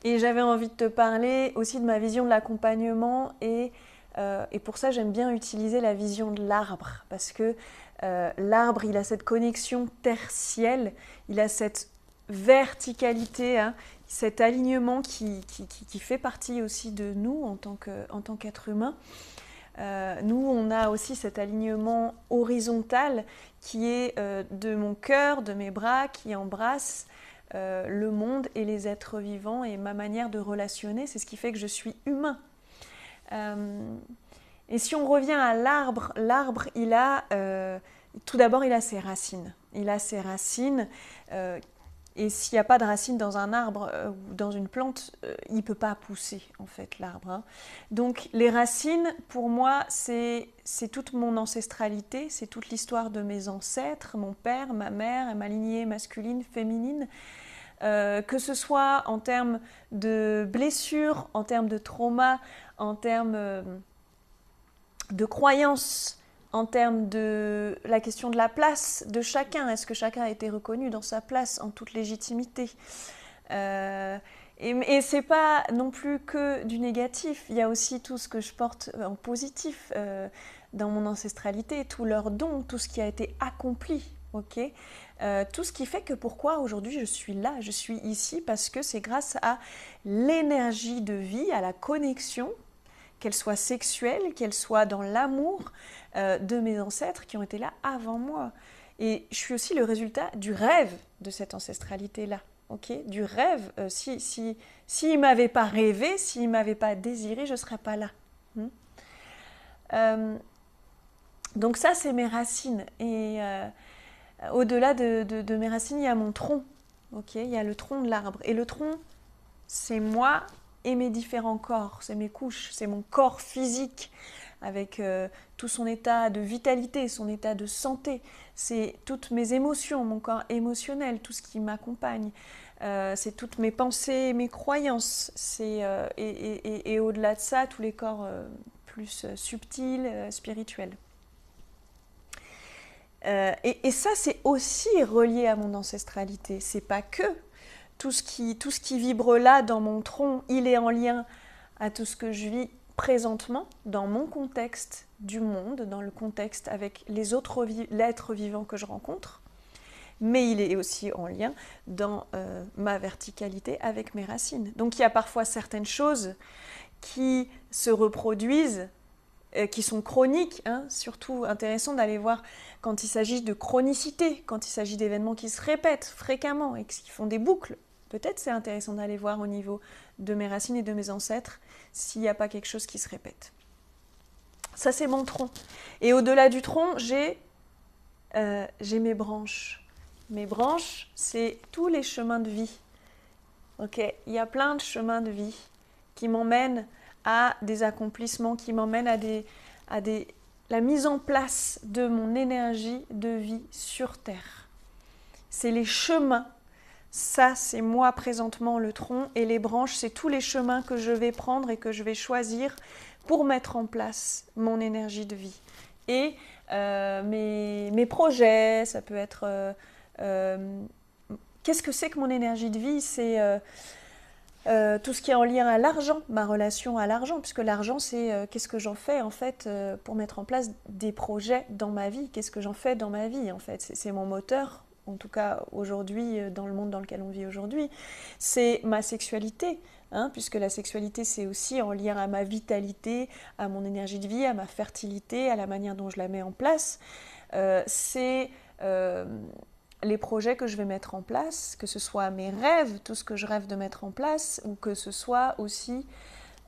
Et j'avais envie de te parler aussi de ma vision de l'accompagnement et pour ça j'aime bien utiliser la vision de l'arbre parce que l'arbre il a cette connexion terre-ciel, il a cette verticalité, hein, cet alignement qui fait partie aussi de nous en tant qu'être humain. Nous, on a aussi cet alignement horizontal qui est de mon cœur, de mes bras, qui embrasse le monde et les êtres vivants et ma manière de relationner. C'est ce qui fait que je suis humain. Et si on revient à l'arbre, l'arbre, tout d'abord, il a ses racines. Il a ses racines. Et s'il n'y a pas de racines dans un arbre ou dans une plante, il ne peut pas pousser, en fait, l'arbre. Hein. Donc, les racines, pour moi, c'est toute mon ancestralité, c'est toute l'histoire de mes ancêtres, mon père, ma mère, ma lignée masculine, féminine. Que ce soit en termes de blessures, en termes de trauma, en termes de croyances, en termes de la question de la place de chacun. Est-ce que chacun a été reconnu dans sa place en toute légitimité et c'est pas non plus que du négatif. Il y a aussi tout ce que je porte en positif dans mon ancestralité, tous leurs dons, tout ce qui a été accompli. Ok, tout ce qui fait que pourquoi aujourd'hui je suis là, je suis ici parce que c'est grâce à l'énergie de vie, à la connexion, qu'elle soit sexuelle, qu'elle soit dans l'amour de mes ancêtres qui ont été là avant moi. Et je suis aussi le résultat du rêve de cette ancestralité-là. Okay, du rêve, s'ils ne m'avaient pas rêvé, s'ils ne m'avaient pas désiré, je ne serais pas là. Donc ça, c'est mes racines. Et au-delà de mes racines, il y a mon tronc. Okay, il y a le tronc de l'arbre. Et le tronc, c'est moi et mes différents corps, c'est mes couches, c'est mon corps physique avec tout son état de vitalité, son état de santé, c'est toutes mes émotions, mon corps émotionnel, tout ce qui m'accompagne, c'est toutes mes pensées, mes croyances, et au-delà de ça, tous les corps plus subtils, spirituels. Et ça, c'est aussi relié à mon ancestralité, c'est pas que tout ce qui vibre là dans mon tronc, il est en lien à tout ce que je vis présentement dans mon contexte du monde, dans le contexte avec les autres êtres vivants que je rencontre, mais il est aussi en lien dans ma verticalité avec mes racines. Donc il y a parfois certaines choses qui se reproduisent, qui sont chroniques, hein, surtout intéressant d'aller voir quand il s'agit de chronicité, quand il s'agit d'événements qui se répètent fréquemment et qui font des boucles. Peut-être c'est intéressant d'aller voir au niveau de mes racines et de mes ancêtres s'il n'y a pas quelque chose qui se répète. Ça, c'est mon tronc. Et au-delà du tronc, j'ai mes branches. Mes branches, c'est tous les chemins de vie. Okay, il y a plein de chemins de vie qui m'emmènent à des accomplissements, qui m'emmènent à la mise en place de mon énergie de vie sur Terre. C'est les chemins. Ça, c'est moi présentement, le tronc, et les branches, c'est tous les chemins que je vais prendre et que je vais choisir pour mettre en place mon énergie de vie. Et mes projets, ça peut être... qu'est-ce que c'est que mon énergie de vie? C'est tout ce qui est en lien à l'argent, ma relation à l'argent, puisque l'argent, c'est qu'est-ce que j'en fais en fait pour mettre en place des projets dans ma vie, qu'est-ce que j'en fais dans ma vie en fait, c'est mon moteur. En tout cas aujourd'hui, dans le monde dans lequel on vit aujourd'hui, c'est ma sexualité, hein, puisque la sexualité c'est aussi en lien à ma vitalité, à mon énergie de vie, à ma fertilité, à la manière dont je la mets en place. C'est les projets que je vais mettre en place, que ce soit mes rêves, tout ce que je rêve de mettre en place, ou que ce soit aussi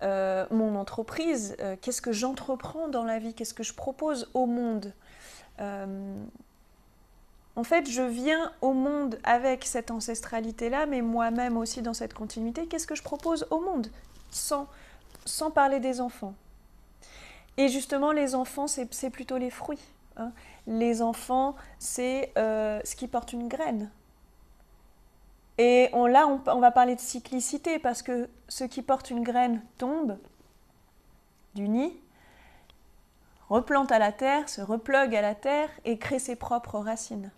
mon entreprise, qu'est-ce que j'entreprends dans la vie, qu'est-ce que je propose au monde. En fait, je viens au monde avec cette ancestralité-là, mais moi-même aussi dans cette continuité. Qu'est-ce que je propose au monde sans parler des enfants. Et justement, les enfants, c'est plutôt les fruits. Hein. Les enfants, c'est ce qui porte une graine. Et là, on va parler de cyclicité, parce que ce qui porte une graine tombe du nid, replante à la terre, se replugue à la terre et crée ses propres racines.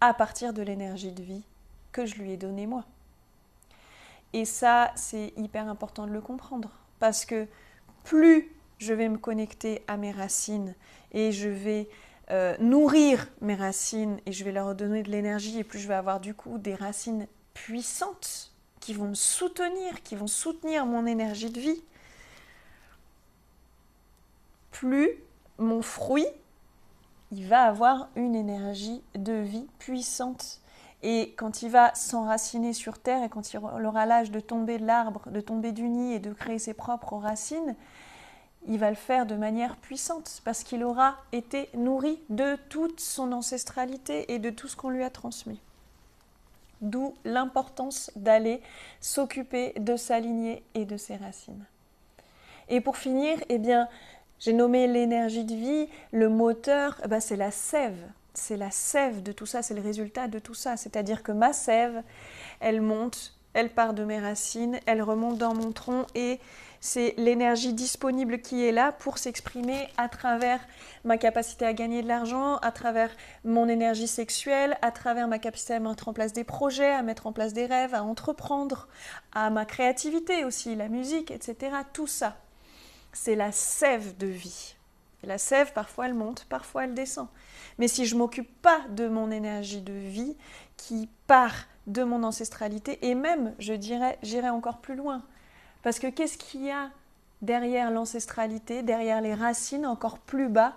À partir de l'énergie de vie que je lui ai donnée moi. Et ça, c'est hyper important de le comprendre. Parce que plus je vais me connecter à mes racines et je vais nourrir mes racines et je vais leur donner de l'énergie, et plus je vais avoir du coup des racines puissantes qui vont me soutenir, qui vont soutenir mon énergie de vie, plus mon fruit, il va avoir une énergie de vie puissante. Et quand il va s'enraciner sur terre et quand il aura l'âge de tomber de l'arbre, de tomber du nid et de créer ses propres racines, il va le faire de manière puissante parce qu'il aura été nourri de toute son ancestralité et de tout ce qu'on lui a transmis. D'où l'importance d'aller s'occuper de sa lignée et de ses racines. Et pour finir, eh bien, j'ai nommé l'énergie de vie, le moteur, c'est la sève. C'est la sève de tout ça, c'est le résultat de tout ça. C'est-à-dire que ma sève, elle monte, elle part de mes racines, elle remonte dans mon tronc et c'est l'énergie disponible qui est là pour s'exprimer à travers ma capacité à gagner de l'argent, à travers mon énergie sexuelle, à travers ma capacité à mettre en place des projets, à mettre en place des rêves, à entreprendre, à ma créativité aussi, la musique, etc. Tout ça, c'est la sève de vie. Et la sève, parfois elle monte, parfois elle descend. Mais si je ne m'occupe pas de mon énergie de vie qui part de mon ancestralité, et même, je dirais, j'irai encore plus loin. Parce que qu'est-ce qu'il y a derrière l'ancestralité, derrière les racines, encore plus bas?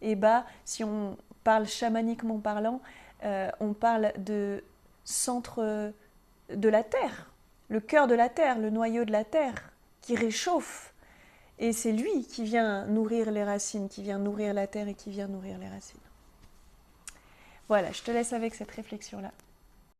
Et si on parle chamaniquement parlant, on parle de centre de la terre, le cœur de la terre, le noyau de la terre, qui réchauffe. Et c'est lui qui vient nourrir les racines, qui vient nourrir la terre et qui vient nourrir les racines. Voilà, je te laisse avec cette réflexion-là.